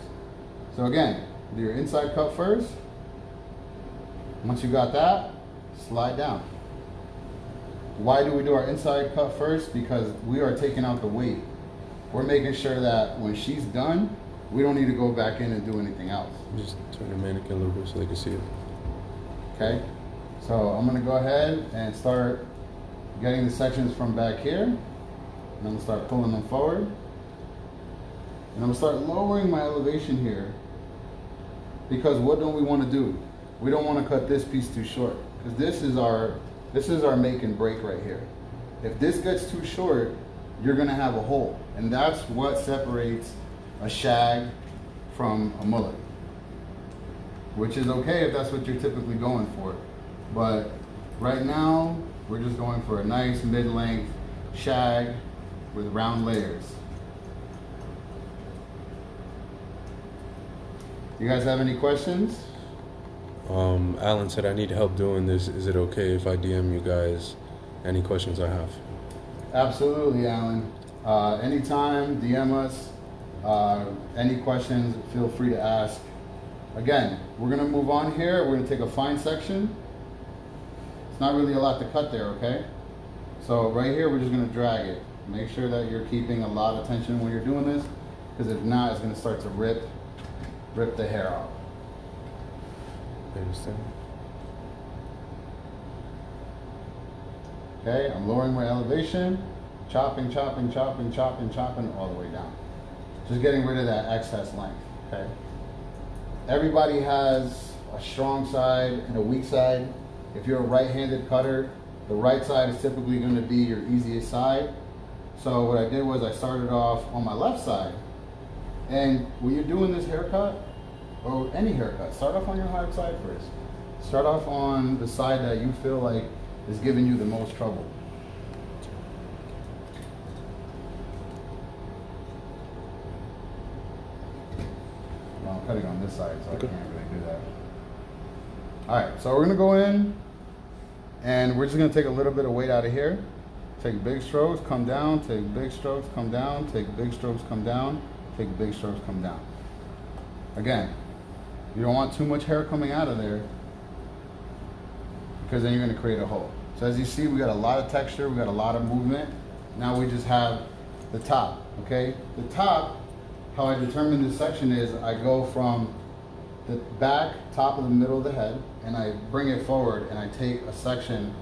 So again, do your inside cut first. Once you got that, slide down. Why do we do our inside cut first? Because we are taking out the weight. We're making sure that when she's done, we don't need to go back in and do anything else. Just turn the mannequin a little bit so they can see it. Okay, so I'm gonna go ahead and start getting the sections from back here. And I'm gonna start pulling them forward. And I'm gonna start lowering my elevation here because what don't we wanna do? We don't wanna cut this piece too short because this is our make and break right here. If this gets too short, you're gonna have a hole. And that's what separates a shag from a mullet. Which is okay if that's what you're typically going for. But right now, we're just going for a nice mid-length shag with round layers. You guys have any questions? Alan said, I need help doing this. Is it okay if I DM you guys any questions I have? Absolutely, Alan. Anytime, DM us. Any questions, feel free to ask. Again, we're gonna move on here. We're gonna take a fine section. It's not really a lot to cut there, okay? So right here, we're just gonna drag it. Make sure that you're keeping a lot of tension when you're doing this, because if not, it's gonna start to rip the hair off. I understand. Okay, I'm lowering my elevation, chopping, chopping, chopping, chopping, chopping all the way down. Just getting rid of that excess length, okay? Everybody has a strong side and a weak side. If you're a right-handed cutter, the right side is typically gonna be your easiest side. So what I did was I started off on my left side. And when you're doing this haircut, or any haircut, start off on your hard side first. Start off on the side that you feel like is giving you the most trouble. Well, I'm cutting on this side, so Okay. I can't really do that. All right, so we're gonna go in and we're just gonna take a little bit of weight out of here take big strokes, come down, take big strokes, come down, take big strokes, come down, take big strokes, come down. Again, you don't want too much hair coming out of there because then you're going to create a hole. So as you see, we got a lot of texture, we got a lot of movement. Now we just have the top, okay? The top, how I determine this section is I go from the back, top of the middle of the head, and I bring it forward and I take a section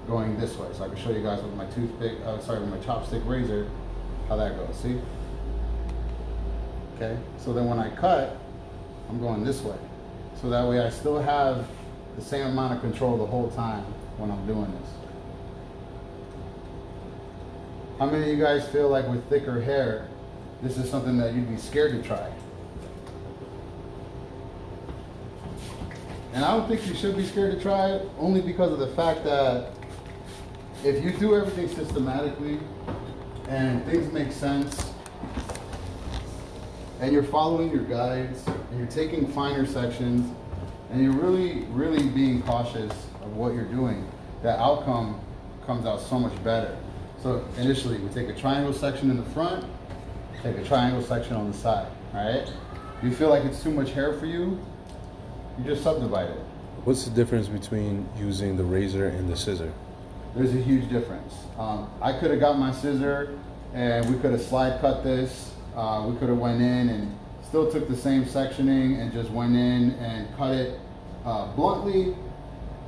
going this way. So I can show you guys with my with my chopstick razor, how that goes, see? Okay, so then when I cut, I'm going this way. So that way I still have the same amount of control the whole time when I'm doing this. How many of you guys feel like with thicker hair, this is something that you'd be scared to try? And I don't think you should be scared to try it, only because of the fact that if you do everything systematically and things make sense, and you're following your guides, and you're taking finer sections, and you're really being cautious of what you're doing, the outcome comes out so much better. So initially, we take a triangle section in the front, take a triangle section on the side, all right? If you feel like it's too much hair for you, you just subdivide it. What's the difference between using the razor and the scissor? There's a huge difference. I could have got my scissor and we could have slide cut this. We could have went in and still took the same sectioning and just went in and cut it bluntly.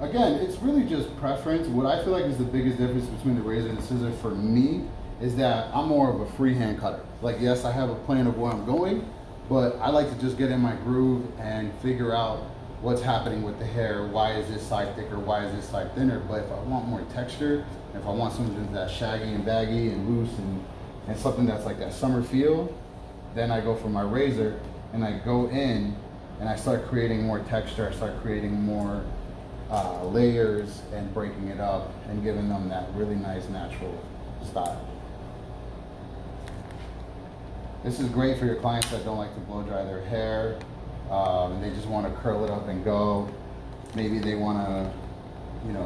Again, it's really just preference. What I feel like is the biggest difference between the razor and the scissor for me is that I'm more of a freehand cutter. Like, yes, I have a plan of where I'm going, but I like to just get in my groove and figure out what's happening with the hair. Why is this side thicker? Why is this side thinner? But if I want more texture, if I want something that's shaggy and baggy and loose and something that's like that summer feel, then I go for my razor and I go in and I start creating more texture. I start creating more layers and breaking it up and giving them that really nice natural style. This is great for your clients that don't like to blow dry their hair. And they just want to curl it up and go. Maybe they want to,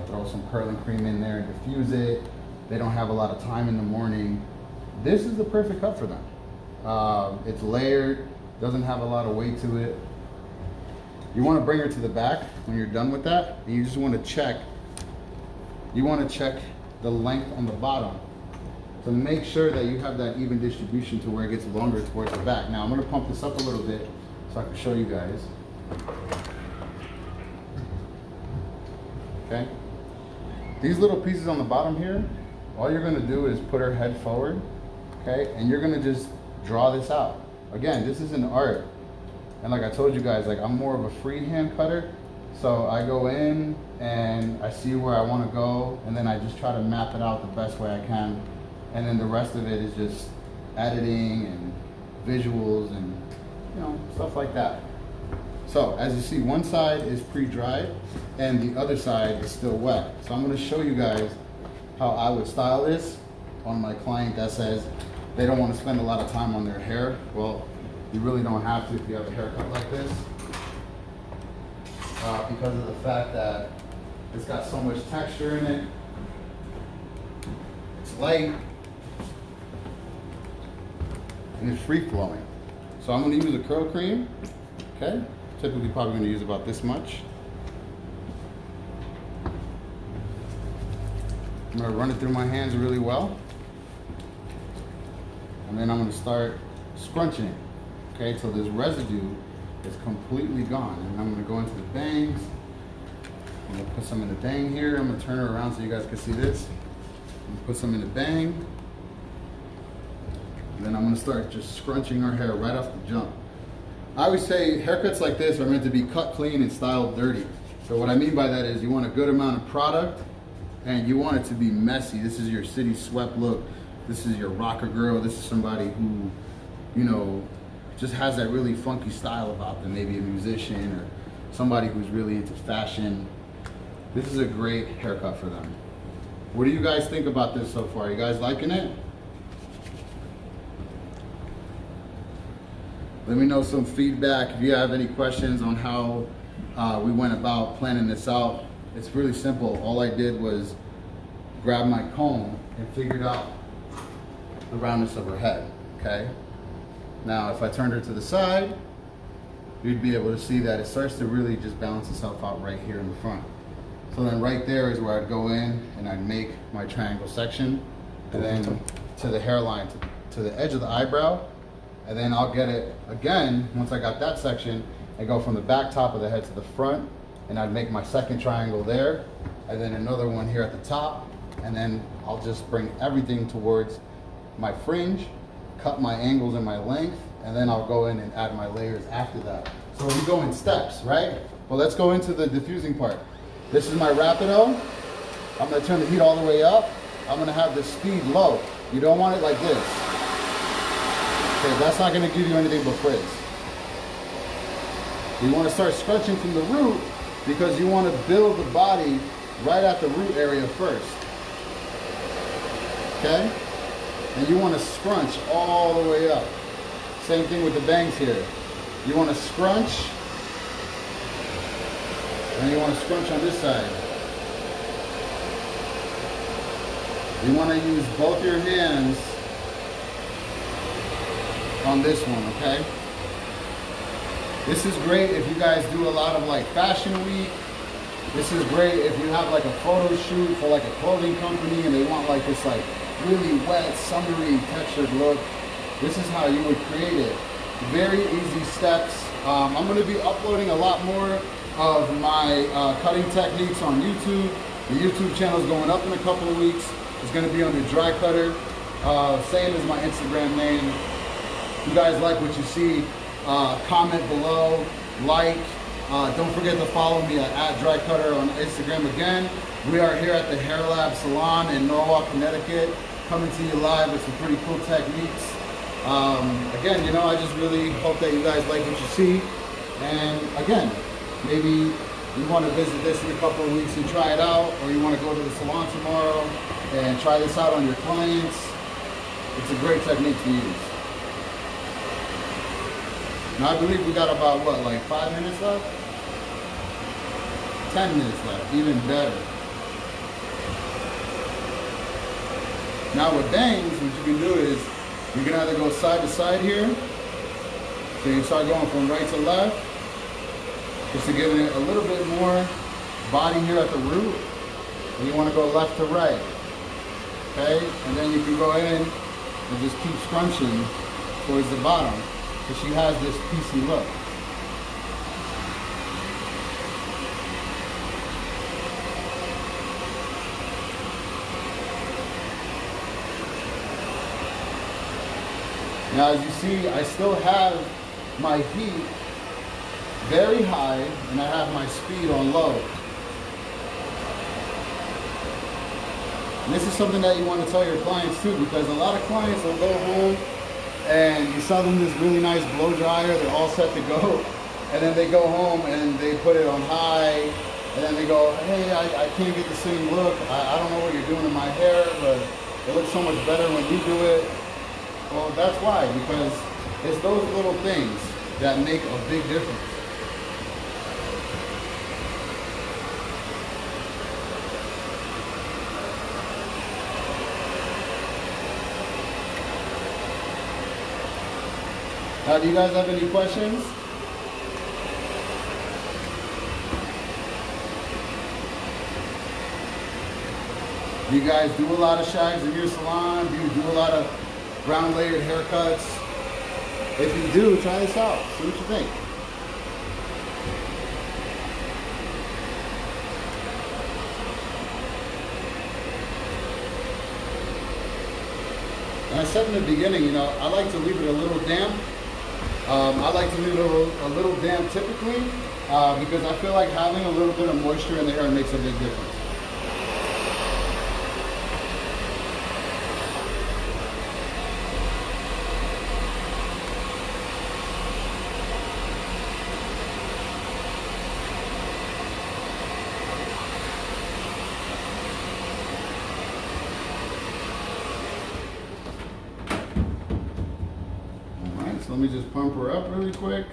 throw some curling cream in there and diffuse it. They don't have a lot of time in the morning. This is the perfect cut for them. It's layered, doesn't have a lot of weight to it. You want to bring her to the back when you're done with that, and you just want to check. You want to check the length on the bottom to make sure that you have that even distribution to where it gets longer towards the back. Now I'm going to pump this up a little bit so I can show you guys. Okay. These little pieces on the bottom here, all you're gonna do is put her head forward, okay? And you're gonna just draw this out. Again, this is an art. And like I told you guys, like I'm more of a freehand cutter. So I go in and I see where I wanna go, and then I just try to map it out the best way I can. And then the rest of it is just editing and visuals and stuff like that. So as you see, one side is pre-dried and the other side is still wet. So I'm going to show you guys how I would style this on my client that says they don't want to spend a lot of time on their hair. Well, you really don't have to if you have a haircut like this, because of the fact that it's got so much texture in it. It's light and it's free flowing. So I'm going to use a curl cream, okay? Typically probably going to use about this much. I'm going to run it through my hands really well. And then I'm going to start scrunching it, okay? So this residue is completely gone. And I'm going to go into the bangs. I'm going to put some in the bang here. I'm going to turn her around so you guys can see this. I'm going to put some in the bang. Then I'm going to start just scrunching our hair right off the jump. I always say haircuts like this are meant to be cut clean and styled dirty. So what I mean by that is you want a good amount of product and you want it to be messy. This is your city swept look. This is your rocker girl. This is somebody who, just has that really funky style about them. Maybe a musician or somebody who's really into fashion. This is a great haircut for them. What do you guys think about this so far? You guys liking it? Let me know some feedback. If you have any questions on how we went about planning this out, it's really simple. All I did was grabbed my comb and figured out the roundness of her head, okay? Now, if I turned her to the side, you'd be able to see that it starts to really just balance itself out right here in the front. So then right there is where I'd go in and I'd make my triangle section, and then to the hairline, to the edge of the eyebrow, and then I'll get it again, once I got that section, I go from the back top of the head to the front, and I'd make my second triangle there, and then another one here at the top, and then I'll just bring everything towards my fringe, cut my angles and my length, and then I'll go in and add my layers after that. So we go in steps, right? Well, let's go into the diffusing part. This is my Rapido. I'm gonna turn the heat all the way up. I'm gonna have the speed low. You don't want it like this. Okay, that's not gonna give you anything but frizz. You wanna start scrunching from the root because you wanna build the body right at the root area first. Okay? And you want to scrunch all the way up. Same thing with the bangs here. You want to scrunch, and you want to scrunch on this side. You want to use both your hands on this one, okay? This is great if you guys do a lot of like fashion week. This is great if you have like a photo shoot for like a clothing company and they want like this like really wet, summery, textured look. This is how you would create it. Very easy steps. I'm going to be uploading a lot more of my cutting techniques on YouTube. The YouTube channel is going up in a couple of weeks. It's going to be under Dry Cutter. Same as my Instagram name. If you guys like what you see, comment below, like. Don't forget to follow me at Dry Cutter on Instagram again. We are here at the Hair Lab Salon in Norwalk, Connecticut, coming to you live with some pretty cool techniques. Again, you know, I just really hope that you guys like what you see. And again, maybe you want to visit this in a couple of weeks and try it out, or you want to go to the salon tomorrow and try this out on your clients. It's a great technique to use. Now I believe we got about, what, like 5 minutes left? 10 minutes left, even better. Now with bangs, what you can do is, you can either go side to side here, so you start going from right to left, just to give it a little bit more body here at the root, and you want to go left to right, okay? And then you can go in and just keep scrunching towards the bottom, so she has this piecey look. Now as you see, I still have my heat very high and I have my speed on low. And this is something that you want to tell your clients too, because a lot of clients will go home and you sell them this really nice blow dryer, they're all set to go, and then they go home and they put it on high, and then they go, hey, I can't get the same look, I don't know what you're doing to my hair, but it looks so much better when you do it. Well, that's why, because it's those little things that make a big difference. Now, do you guys have any questions? Do you guys do a lot of shags in your salon? Do you do a lot of ground layered haircuts? If you do, try this out. See what you think. And I said in the beginning, you know, I like to leave it a little damp. I like to leave it a little damp typically because I feel like having a little bit of moisture in the hair makes a big difference. So let me just pump her up really quick.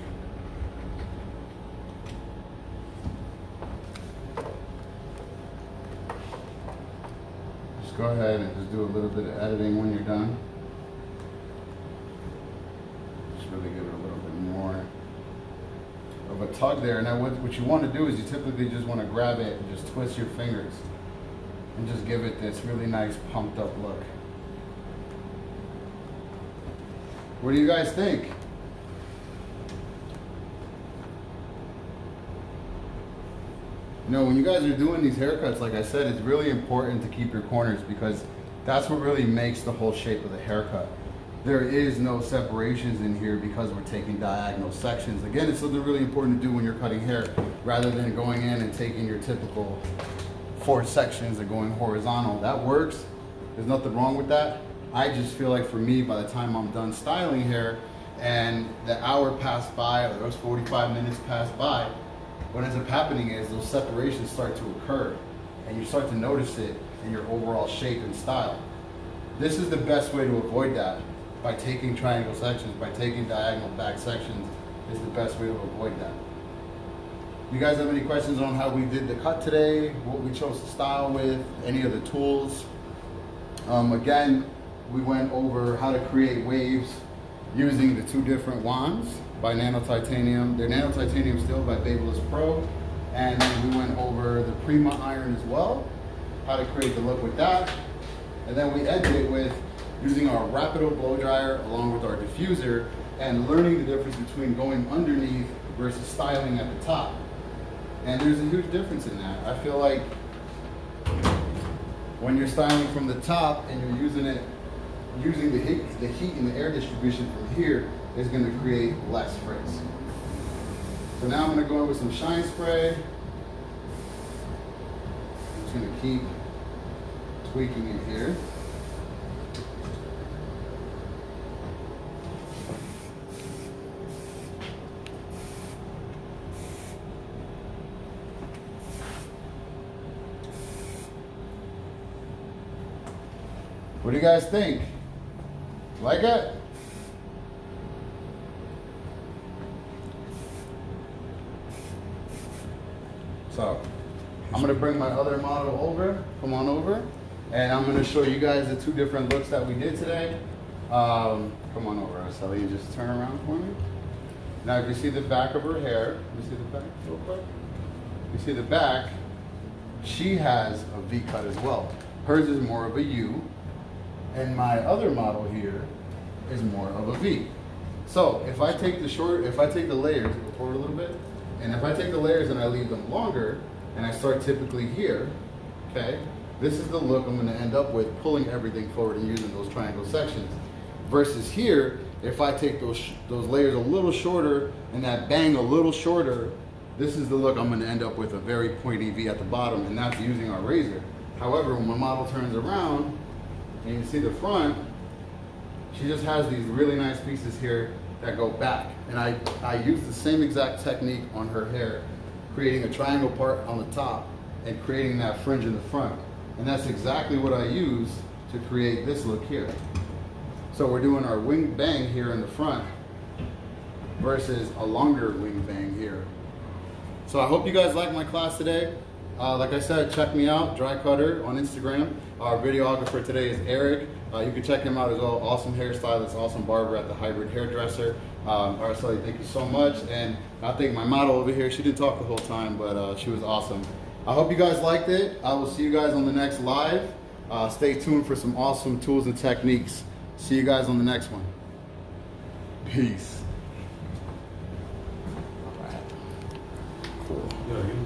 Just go ahead and just do a little bit of editing when you're done. Just really give it a little bit more of a tug there. Now what you want to do is you typically just want to grab it and just twist your fingers and just give it this really nice pumped up look. What do you guys think? You know, when you guys are doing these haircuts, like I said, it's really important to keep your corners because that's what really makes the whole shape of the haircut. There is no separations in here because we're taking diagonal sections. Again, it's something really important to do when you're cutting hair rather than going in and taking your typical 4 sections and going horizontal. That works. There's nothing wrong with that. I just feel like for me, by the time I'm done styling hair and the hour passed by or those 45 minutes passed by, what ends up happening is those separations start to occur and you start to notice it in your overall shape and style. This is the best way to avoid that. By taking triangle sections, by taking diagonal back sections is the best way to avoid that. You guys have any questions on how we did the cut today, what we chose to style with, any of the tools? Again, we went over how to create waves using the 2 different wands by Nano Titanium. They're Nano Titanium Steel by Babyliss Pro. And then we went over the Prima iron as well, how to create the look with that. And then we ended it with using our Rapido blow dryer along with our diffuser and learning the difference between going underneath versus styling at the top. And there's a huge difference in that. I feel like when you're styling from the top and you're using the heat and the air distribution from here is going to create less frizz. So now I'm going to go in with some shine spray. I'm just going to keep tweaking it here. What do you guys think? Like it? So, I'm gonna bring my other model over, come on over, and I'm gonna show you guys the 2 different looks that we did today. Come on over, Araceli, and just turn around for me. Now, if you see the back of her hair, you see the back real quick? You see the back, she has a V cut as well. Hers is more of a U. And my other model here is more of a V. So if I take the layers, go forward a little bit, and if I take the layers and I leave them longer, and I start typically here, okay, this is the look I'm gonna end up with, pulling everything forward and using those triangle sections. Versus here, if I take those layers a little shorter and that bang a little shorter, this is the look I'm gonna end up with, a very pointy V at the bottom, and that's using our razor. However, when my model turns around, and you see the front, she just has these really nice pieces here that go back. And I use the same exact technique on her hair, creating a triangle part on the top and creating that fringe in the front. And that's exactly what I use to create this look here. So we're doing our wing bang here in the front versus a longer wing bang here. So I hope you guys liked my class today. Like I said, check me out, Dry Cutter on Instagram. Our videographer today is Eric. You can check him out as well. Awesome hairstylist, awesome barber at the Hybrid Hairdresser. Araceli, thank you so much. And I think my model over here, she didn't talk the whole time, but she was awesome. I hope you guys liked it. I will see you guys on the next live. Stay tuned for some awesome tools and techniques. See you guys on the next one. Peace. Cool. Yeah,